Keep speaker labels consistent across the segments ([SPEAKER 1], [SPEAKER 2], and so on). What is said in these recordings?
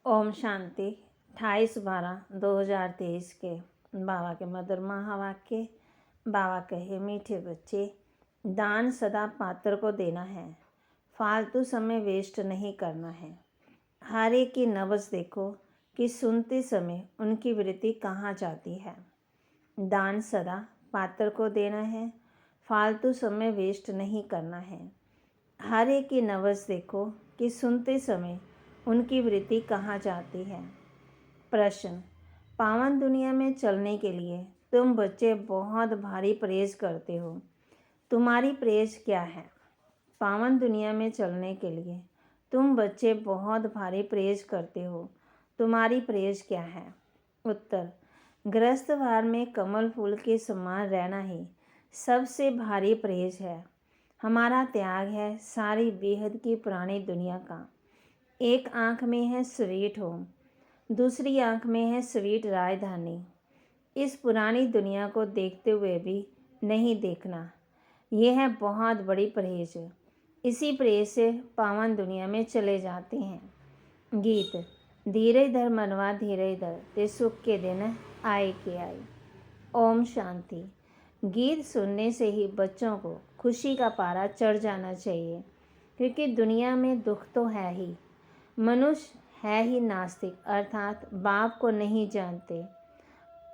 [SPEAKER 1] ओम शांति। 28/12/2023 के बाबा के मधुर महावाक्य। बाबा कहे, मीठे बच्चे, दान सदा पात्र को देना है, फालतू समय वेस्ट नहीं करना है। हर एक की नब्ज देखो कि सुनते समय उनकी वृत्ति कहाँ जाती है। दान सदा पात्र को देना है, फालतू समय वेस्ट नहीं करना है। हर एक की नब्ज देखो कि सुनते समय उनकी वृत्ति कहाँ जाती है। प्रश्न, पावन दुनिया में चलने के लिए तुम बच्चे बहुत भारी परहेज करते हो। तुम्हारी परहेज क्या है? पावन दुनिया में चलने के लिए तुम बच्चे बहुत भारी परहेज करते हो। तुम्हारी परहेज क्या है? उत्तर, गृहस्थ वार में कमल फूल के समान रहना ही सबसे भारी परहेज है। हमारा त्याग है सारी बेहद की पुरानी दुनिया का। एक आँख में है स्वीट होम, दूसरी आँख में है स्वीट राजधानी। इस पुरानी दुनिया को देखते हुए भी नहीं देखना, यह है बहुत बड़ी परहेज। इसी परहेज से पावन दुनिया में चले जाते हैं। गीत। धीरे धर मनवा धीरे धर, ते सुख के दिन आए के आए। ओम शांति। गीत सुनने से ही बच्चों को खुशी का पारा चढ़ जाना चाहिए, क्योंकि दुनिया में दुख तो है ही। मनुष्य है ही नास्तिक, अर्थात बाप को नहीं जानते।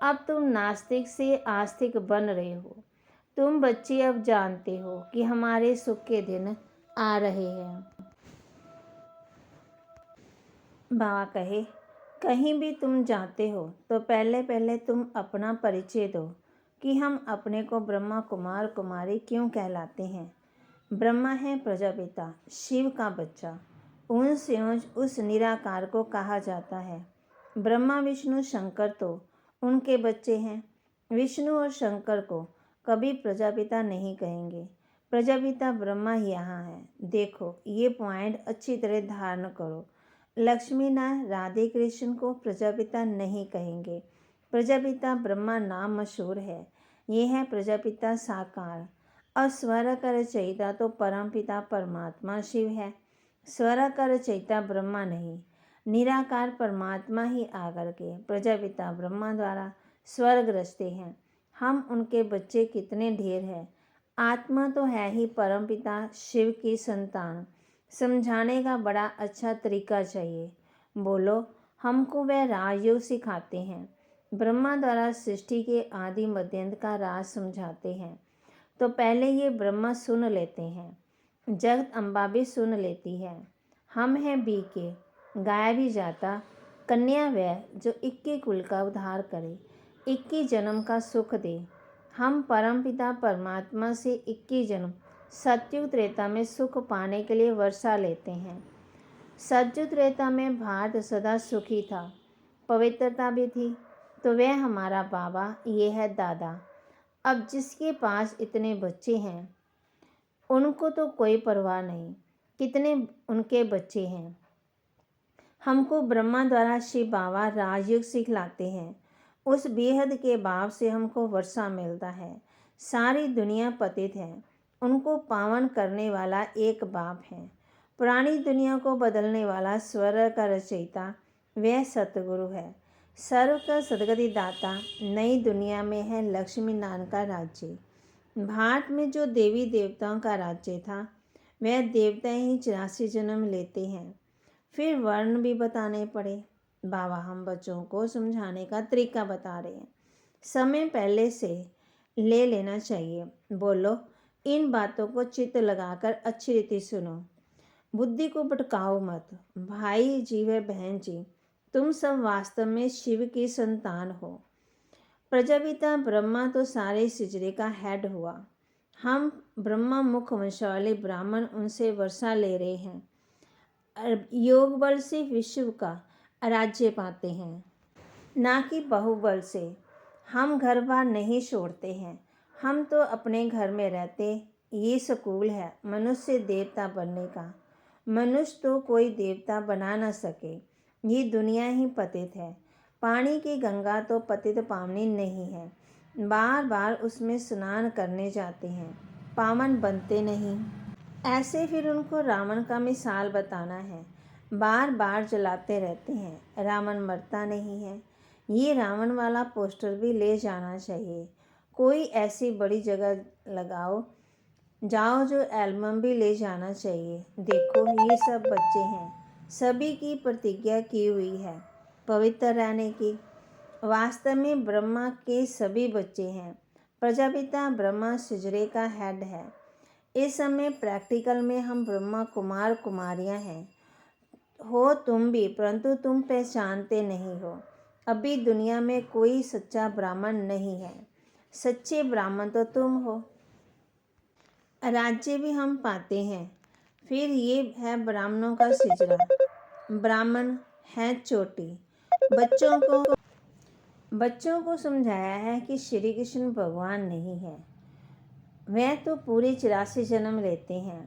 [SPEAKER 1] अब तुम नास्तिक से आस्तिक बन रहे हो। तुम बच्चे अब जानते हो कि हमारे सुख के दिन आ रहे हैं। बाबा कहे, कहीं भी तुम जाते हो तो पहले पहले तुम अपना परिचय दो कि हम अपने को ब्रह्मा कुमार कुमारी क्यों कहलाते हैं। ब्रह्मा है प्रजापिता, शिव का बच्चा। उनसे उस निराकार को कहा जाता है। ब्रह्मा विष्णु शंकर तो उनके बच्चे हैं। विष्णु और शंकर को कभी प्रजापिता नहीं कहेंगे। प्रजापिता ब्रह्मा यहाँ है। देखो, ये पॉइंट अच्छी तरह धारण करो। लक्ष्मी नारायण राधे कृष्ण को प्रजापिता नहीं कहेंगे। प्रजापिता ब्रह्मा नाम मशहूर है। ये है प्रजापिता साकार। और स्वर का रचयिता तो परमपिता परमात्मा शिव है। स्वर का रचयिता ब्रह्मा नहीं, निराकार परमात्मा ही आकर के प्रजापिता ब्रह्मा द्वारा स्वर्ग रचते हैं। हम उनके बच्चे कितने ढेर हैं। आत्मा तो है ही परमपिता शिव की संतान। समझाने का बड़ा अच्छा तरीका चाहिए। बोलो, हमको वह राजयोग सिखाते हैं। ब्रह्मा द्वारा सृष्टि के आदि मध्यंत का राज समझाते हैं। तो पहले ये ब्रह्मा सुन लेते हैं, जगत अम्बा भी सुन लेती है। हम हैं बीके, गाया भी जाता कन्या वह जो 21 कुल का उद्धार करे, 21 जन्म का सुख दे। हम परमपिता परमात्मा से 21 जन्म सतयुग त्रेता में सुख पाने के लिए वर्षा लेते हैं। सतयुग त्रेता में भारत सदा सुखी था, पवित्रता भी थी। तो वह हमारा बाबा, ये है दादा। अब जिसके पास इतने बच्चे हैं उनको तो कोई परवाह नहीं कितने उनके बच्चे हैं। हमको ब्रह्मा द्वारा शिव बाबा राजयोग सिखलाते हैं। उस बेहद के बाप से हमको वर्षा मिलता है। सारी दुनिया पतित है, उनको पावन करने वाला एक बाप है। पुरानी दुनिया को बदलने वाला स्वर का रचयिता वह सतगुरु है। सर्व का सदगति दाता नई दुनिया में है लक्ष्मी नारायण का राज्य। भारत में जो देवी देवताओं का राज्य था, वह देवता ही 84 जन्म लेते हैं। फिर वर्ण भी बताने पड़े। बाबा हम बच्चों को समझाने का तरीका बता रहे हैं। समय पहले से ले लेना चाहिए। बोलो, इन बातों को चित्त लगाकर अच्छी रीति सुनो। बुद्धि को भटकाओ मत। भाई जी व बहन जी, तुम सब वास्तव में शिव की संतान हो। प्रजापिता ब्रह्मा तो सारे सिजरे का हेड हुआ। हम ब्रह्मा मुख वंशावली ब्राह्मण उनसे वर्षा ले रहे हैं। योग बल से विश्व का राज्य पाते हैं, ना कि बहुबल से। हम घर बार नहीं छोड़ते हैं। हम तो अपने घर में रहते। ये स्कूल है मनुष्य देवता बनने का। मनुष्य तो कोई देवता बना न सके। ये दुनिया ही पतित है। पानी की गंगा तो पतित पावनी नहीं है। बार बार उसमें स्नान करने जाते हैं, पावन बनते नहीं। ऐसे फिर उनको रावण का मिसाल बताना है। बार बार जलाते रहते हैं। रावण मरता नहीं है। ये रावण वाला पोस्टर भी ले जाना चाहिए। कोई ऐसी बड़ी जगह लगाओ जाओ जो एल्बम भी ले जाना चाहिए। देखो ये सब बच्चे हैं, सभी की प्रतिज्ञा की हुई है पवित्र रहने की। वास्तव में ब्रह्मा के सभी बच्चे हैं। प्रजापिता ब्रह्मा सिजरे का हेड है। इस समय प्रैक्टिकल में हम ब्रह्मा कुमार कुमारियां हैं। हो तुम भी, परंतु तुम पहचानते नहीं हो। अभी दुनिया में कोई सच्चा ब्राह्मण नहीं है। सच्चे ब्राह्मण तो तुम हो। राज्य भी हम पाते हैं। फिर ये है ब्राह्मणों का सिजरा। ब्राह्मण है चोटी। बच्चों को समझाया है कि श्री कृष्ण भगवान नहीं है। वह तो पूरे 84 जन्म लेते हैं।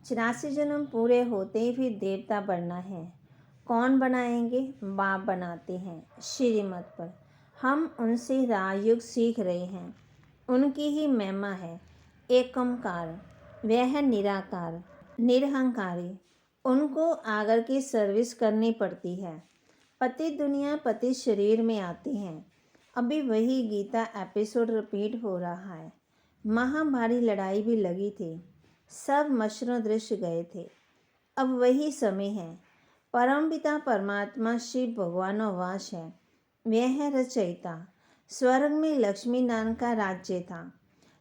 [SPEAKER 1] 84 जन्म पूरे होते ही फिर देवता बनना है। कौन बनाएंगे? बाप बनाते हैं श्रीमत पर। हम उनसे राजयोग सीख रहे हैं। उनकी ही महिमा है एकमकार। वह है निराकार, निरहंकारी। उनको आगर की सर्विस करनी पड़ती है। पति दुनिया पति शरीर में आते हैं। अभी वही गीता एपिसोड रिपीट हो रहा है। महाभारी लड़ाई भी लगी थी। सब मशरों दृश्य गए थे। अब वही समय है। परमपिता परमात्मा शिव भगवानों है। वह है रचयिता। स्वर्ग में लक्ष्मी नारायण का राज्य था।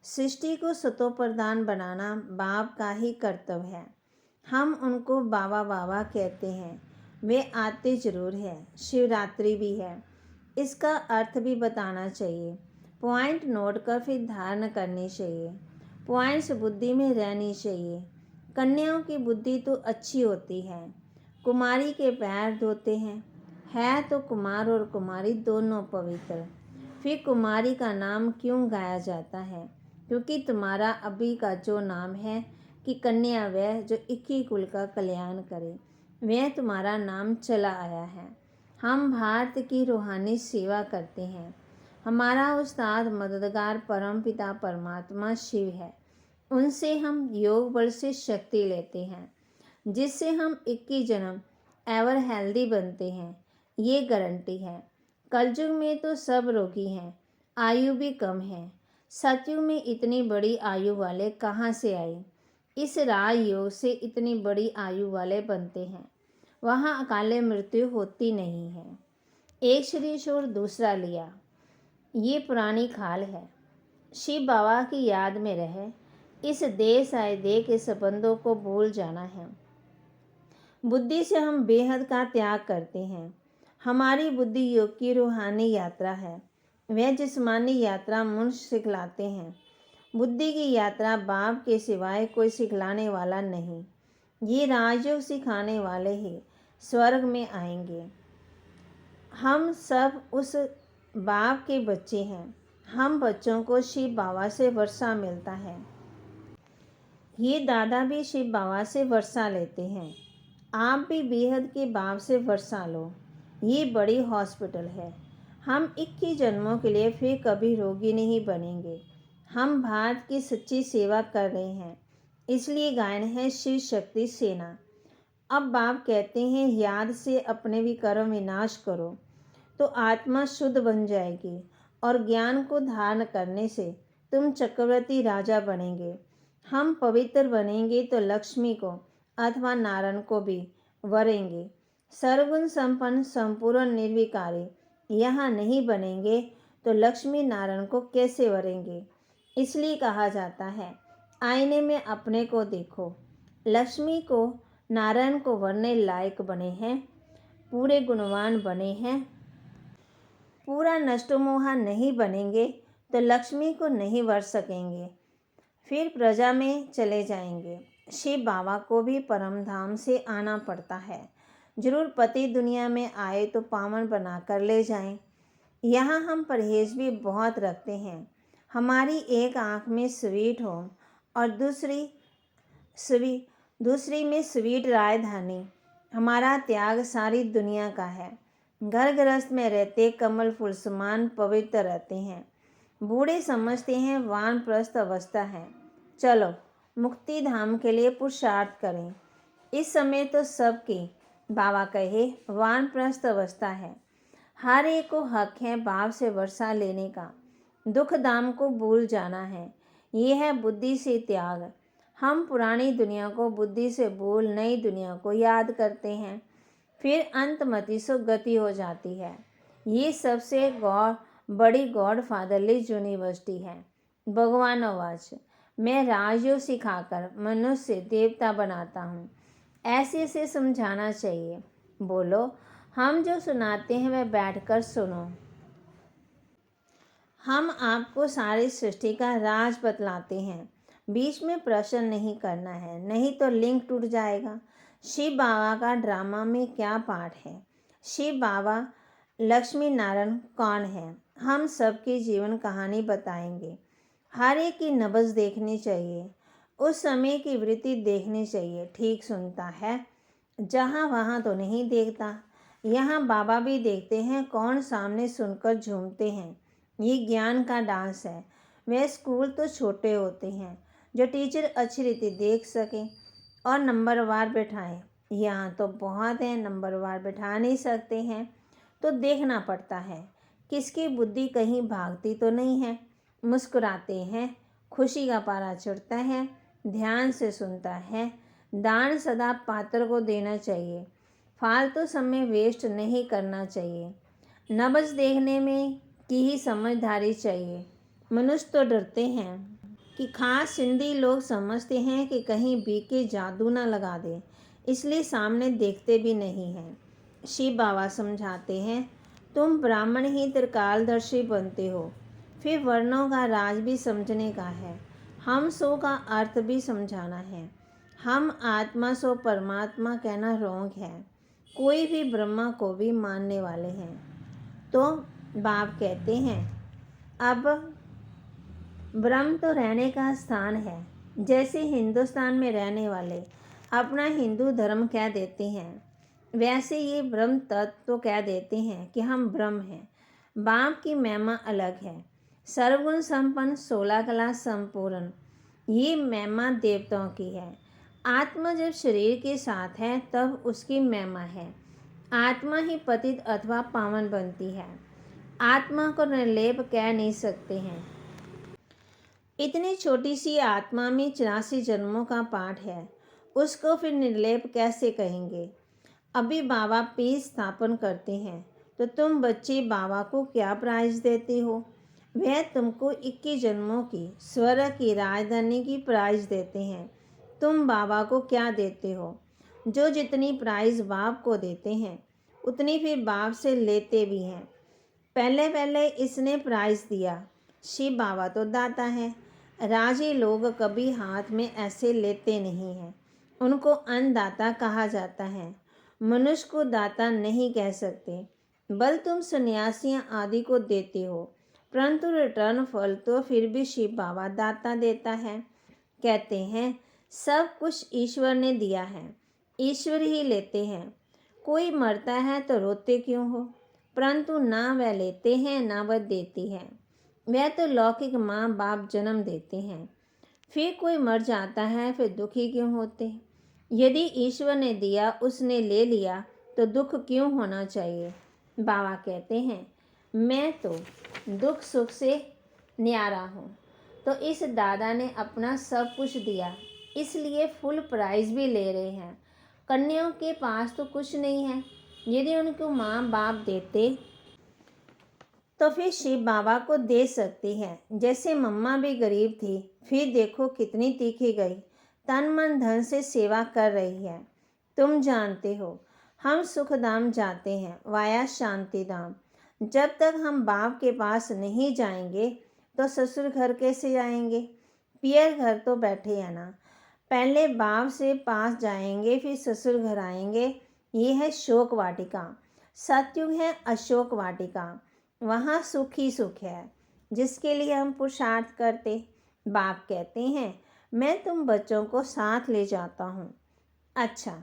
[SPEAKER 1] सृष्टि को सतो प्रधान बनाना बाप का ही कर्तव्य है। हम उनको बाबा बाबा कहते हैं। वे आते जरूर हैं। शिवरात्रि भी है। इसका अर्थ भी बताना चाहिए। पॉइंट नोट कर फिर धारण करनी चाहिए। पॉइंट्स बुद्धि में रहनी चाहिए। कन्याओं की बुद्धि तो अच्छी होती है। कुमारी के पैर धोते हैं। है तो कुमार और कुमारी दोनों पवित्र। फिर कुमारी का नाम क्यों गाया जाता है? क्योंकि तुम्हारा अभी का जो नाम है कि कन्या वह जो 21 कुल का कल्याण करे, वह तुम्हारा नाम चला आया है। हम भारत की रूहानी सेवा करते हैं। हमारा उस्ताद मददगार परमपिता परमात्मा शिव है। उनसे हम योग बल से शक्ति लेते हैं, जिससे हम 21 जन्म एवर हेल्दी बनते हैं। ये गारंटी है। कलयुग में तो सब रोगी हैं, आयु भी कम है। सतयुग में इतनी बड़ी आयु वाले कहाँ से आए? इस राजयोग से इतनी बड़ी आयु वाले बनते हैं। वहाँ अकाले मृत्यु होती नहीं है। एक शरीर छोड़ दूसरा लिया, ये पुरानी खाल है। शिव बाबा की याद में रहे। इस देश आए देह के संबंधों को भूल जाना है। बुद्धि से हम बेहद का त्याग करते हैं। हमारी बुद्धि योग की रूहानी यात्रा है। वह जिस्मानी यात्रा मनुष्य सिखलाते हैं। बुद्धि की यात्रा बाप के सिवाय कोई सिखलाने वाला नहीं। ये राजयोग सिखाने वाले ही स्वर्ग में आएंगे। हम सब उस बाप के बच्चे हैं। हम बच्चों को शिव बाबा से वर्षा मिलता है। ये दादा भी शिव बाबा से वर्षा लेते हैं। आप भी बेहद के बाप से वर्षा लो। ये बड़ी हॉस्पिटल है। हम 21 जन्मों के लिए फिर कभी रोगी नहीं बनेंगे। हम भारत की सच्ची सेवा कर रहे हैं, इसलिए गायन है शिव शक्ति सेना। अब बाप कहते हैं याद से अपने विकर्म विनाश करो तो आत्मा शुद्ध बन जाएगी और ज्ञान को धारण करने से तुम चक्रवर्ती राजा बनेंगे। हम पवित्र बनेंगे तो लक्ष्मी को अथवा नारायण को भी वरेंगे। सर्वगुण संपन्न संपूर्ण निर्विकारी यहाँ नहीं बनेंगे तो लक्ष्मी नारायण को कैसे वरेंगे? इसलिए कहा जाता है आईने में अपने को देखो। लक्ष्मी को नारायण को वरने लायक बने हैं, पूरे गुणवान बने हैं। पूरा नष्टमोहा नहीं बनेंगे तो लक्ष्मी को नहीं वर सकेंगे। फिर प्रजा में चले जाएंगे। शिव बाबा को भी परम धाम से आना पड़ता है। जरूर पति दुनिया में आए तो पावन बना कर ले जाएं। यहाँ हम परहेज भी बहुत रखते हैं। हमारी एक आँख में स्वीट होम और दूसरी में स्वीट राजधानी। हमारा त्याग सारी दुनिया का है। घर गृहस्थ में रहते कमल फूल समान पवित्र रहते हैं। बूढ़े समझते हैं वानप्रस्थ अवस्था है। चलो मुक्ति धाम के लिए पुरुषार्थ करें। इस समय तो सबकी बाबा कहे वानप्रस्थ अवस्था है। हर एक को हक है बाप से वर्षा लेने का, दुख दाम को भूल जाना है। ये है बुद्धि से त्याग। हम पुरानी दुनिया को बुद्धि से भूल नई दुनिया को याद करते हैं, फिर अंतमति सो गति हो जाती है। ये सबसे बड़ी गॉड फादरली यूनिवर्सिटी है। भगवान आवाज, मैं राजयोग सिखाकर मनुष्य देवता बनाता हूँ, ऐसे ऐसे समझाना चाहिए। बोलो, हम जो सुनाते हैं वह बैठकर सुनो। हम आपको सारी सृष्टि का राज बतलाते हैं, बीच में प्रश्न नहीं करना है, नहीं तो लिंक टूट जाएगा। शिव बाबा का ड्रामा में क्या पार्ट है? शिव बाबा लक्ष्मी नारायण कौन है? हम सबकी जीवन कहानी बताएंगे। हर एक की नब्ज देखनी चाहिए, उस समय की वृत्ति देखनी चाहिए। ठीक सुनता है, जहाँ वहाँ तो नहीं देखता। यहाँ बाबा भी देखते हैं, कौन सामने सुनकर झूमते हैं। ये ज्ञान का डांस है। वे स्कूल तो छोटे होते हैं जो टीचर अच्छी रीति देख सकें और नंबरवार बैठाएं। यहाँ तो बहुत है, नंबरवार बैठा नहीं सकते हैं तो देखना पड़ता है किसकी बुद्धि कहीं भागती तो नहीं है। मुस्कुराते हैं, खुशी का पारा चढ़ता है, ध्यान से सुनता है। दान सदा पात्र को देना चाहिए, फालतू समय वेस्ट नहीं करना चाहिए। नब्ज देखने में की ही समझदारी चाहिए। मनुष्य तो डरते हैं कि खास सिंधी लोग समझते हैं कि कहीं बीके जादू ना लगा दे, इसलिए सामने देखते भी नहीं हैं। शिव बाबा समझाते हैं, तुम ब्राह्मण ही त्रिकालदर्शी बनते हो, फिर वर्णों का राज भी समझने का है, हम सो का अर्थ भी समझाना है। हम आत्मा सो परमात्मा कहना रोंग है। कोई भी ब्रह्मा को भी मानने वाले हैं। तो बाप कहते हैं, अब ब्रह्म तो रहने का स्थान है। जैसे हिंदुस्तान में रहने वाले अपना हिंदू धर्म कह देते हैं, वैसे ये ब्रह्म तत्व तो कह देते हैं कि हम ब्रह्म हैं। बाप की महिमा अलग है, सर्वगुण संपन्न, 16 कला संपूर्ण। ये महिमा देवताओं की है। आत्मा जब शरीर के साथ है तब उसकी महिमा है। आत्मा ही पतित अथवा पावन बनती है। आत्मा को निर्लेप कह नहीं सकते हैं। इतनी छोटी सी आत्मा में 84 जन्मों का पाठ है, उसको फिर निर्लेप कैसे कहेंगे? अभी बाबा पीस स्थापन करते हैं तो तुम बच्चे बाबा को क्या प्राइज देते हो? वह तुमको 21 जन्मों की स्वर्ग की राजधानी की प्राइज देते हैं। तुम बाबा को क्या देते हो? जो जितनी प्राइज बाप को देते हैं उतनी फिर बाप से लेते भी हैं। पहले पहले इसने प्राइज दिया। शिव बाबा तो दाता है। राजी लोग कभी हाथ में ऐसे लेते नहीं हैं, उनको अन्नदाता कहा जाता है। मनुष्य को दाता नहीं कह सकते। बल तुम सन्यासियां आदि को देते हो, परंतु रिटर्न फल तो फिर भी शिव बाबा दाता देता है। कहते हैं सब कुछ ईश्वर ने दिया है, ईश्वर ही लेते हैं। कोई मरता है तो रोते क्यों हो? परंतु ना वह लेते हैं ना वह देती है। वह तो लौकिक माँ बाप जन्म देते हैं। फिर कोई मर जाता है, फिर दुखी क्यों होते? यदि ईश्वर ने दिया, उसने ले लिया, तो दुख क्यों होना चाहिए? बाबा कहते हैं, मैं तो दुख सुख से न्यारा हूँ। तो इस दादा ने अपना सब कुछ दिया, इसलिए फुल प्राइज भी ले रहे हैं। कन्याओं के पास तो कुछ नहीं है। यदि उनको माँ बाप देते तो फिर शिव बाबा को दे सकती है। जैसे मम्मा भी गरीब थी, फिर देखो कितनी तीखी गई, तन मन धन से सेवा कर रही है। तुम जानते हो, हम सुखधाम जाते हैं वाया शांति धाम। जब तक हम बाप के पास नहीं जाएंगे तो ससुर घर कैसे जाएंगे? पियर घर तो बैठे हैं ना। पहले बाप से पास जाएंगे, फिर ससुर घर आएंगे। ये है शोक वाटिका। सतयुग है अशोक वाटिका। वहाँ सुख ही सुख है, जिसके लिए हम पुरुषार्थ करते। बाप कहते हैं, मैं तुम बच्चों को साथ ले जाता हूँ। अच्छा,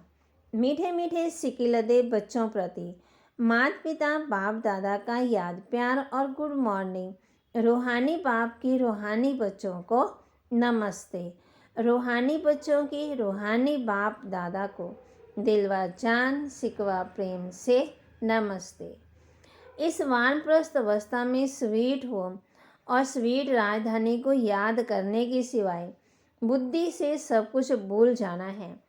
[SPEAKER 1] मीठे मीठे सिकिलदे बच्चों प्रति माता पिता बाप दादा का याद प्यार और गुड मॉर्निंग। रूहानी बाप की रूहानी बच्चों को नमस्ते। रूहानी बच्चों की रूहानी बाप दादा को दिलवा जान सिकवा प्रेम से नमस्ते। इस वानप्रस्थ अवस्था में स्वीट होम और स्वीट राजधानी को याद करने के सिवाय बुद्धि से सब कुछ भूल जाना है,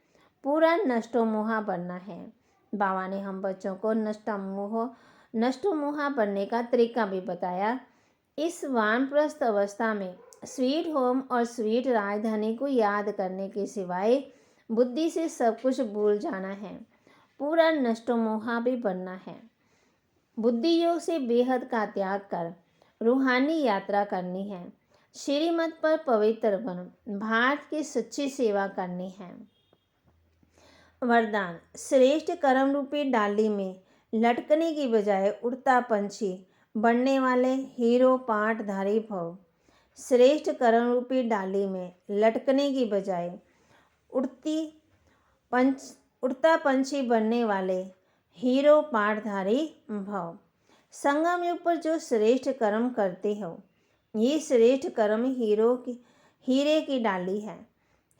[SPEAKER 1] पूरा नष्टोमोहा बनना है। बाबा ने हम बच्चों को नष्टोमोहा बनने का तरीका भी बताया। इस वानप्रस्थ अवस्था में स्वीट होम और स्वीट राजधानी को याद करने के सिवाय बुद्धि से सब कुछ भूल जाना है, पूरा नष्टोमोहा भी बनना है। बुद्धि योग से बेहद का त्याग कर रूहानी यात्रा करनी है, श्रीमत पर पवित्र बन भारत की सच्ची सेवा करनी है। वरदान, श्रेष्ठ कर्म रूपी डाली में लटकने की बजाय उड़ता पंछी बनने वाले हीरो पाठधारी भव। श्रेष्ठ कर्म रूपी डाली में लटकने की बजाय उड़ता पंछी बनने वाले हीरो पाठधारी भव। संगम युग पर जो श्रेष्ठ कर्म करते हो, ये श्रेष्ठ कर्म हीरे की डाली है।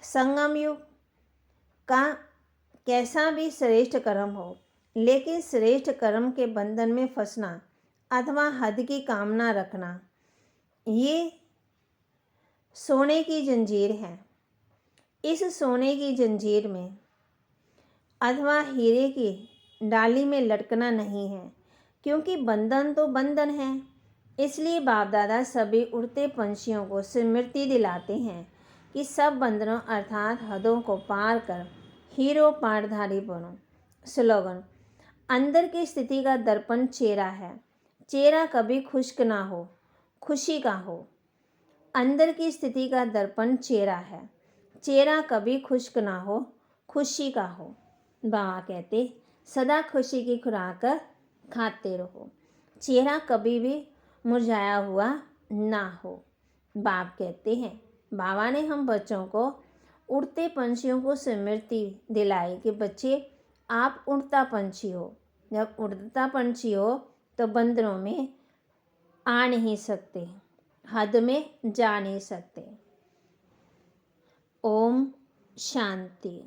[SPEAKER 1] संगम युग का कैसा भी श्रेष्ठ कर्म हो, लेकिन श्रेष्ठ कर्म के बंधन में फंसना अथवा हद की कामना रखना, ये सोने की जंजीर है। इस सोने की जंजीर में अथवा हीरे की डाली में लटकना नहीं है, क्योंकि बंधन तो बंधन है। इसलिए बाप दादा सभी उड़ते पंछियों को स्मृति दिलाते हैं कि सब बंधनों अर्थात हदों को पार कर हीरो पाठधारी बनो। स्लोगन, अंदर की स्थिति का दर्पण चेहरा है, चेहरा कभी खुश्क ना हो, खुशी का हो। अंदर की स्थिति का दर्पण चेहरा है, चेहरा कभी खुश्क ना हो, खुशी का हो। बाबा कहते, सदा खुशी की खुराक खाते रहो, चेहरा कभी भी मुरझाया हुआ ना हो। बाप कहते हैं, बाबा ने हम बच्चों को उड़ते पंछियों को स्मृति दिलाई कि बच्चे आप उड़ता पंछी हो। जब उड़ता पंछी हो तो बंदरों में आ नहीं सकते, हद में जा नहीं सकते। ओम शांति।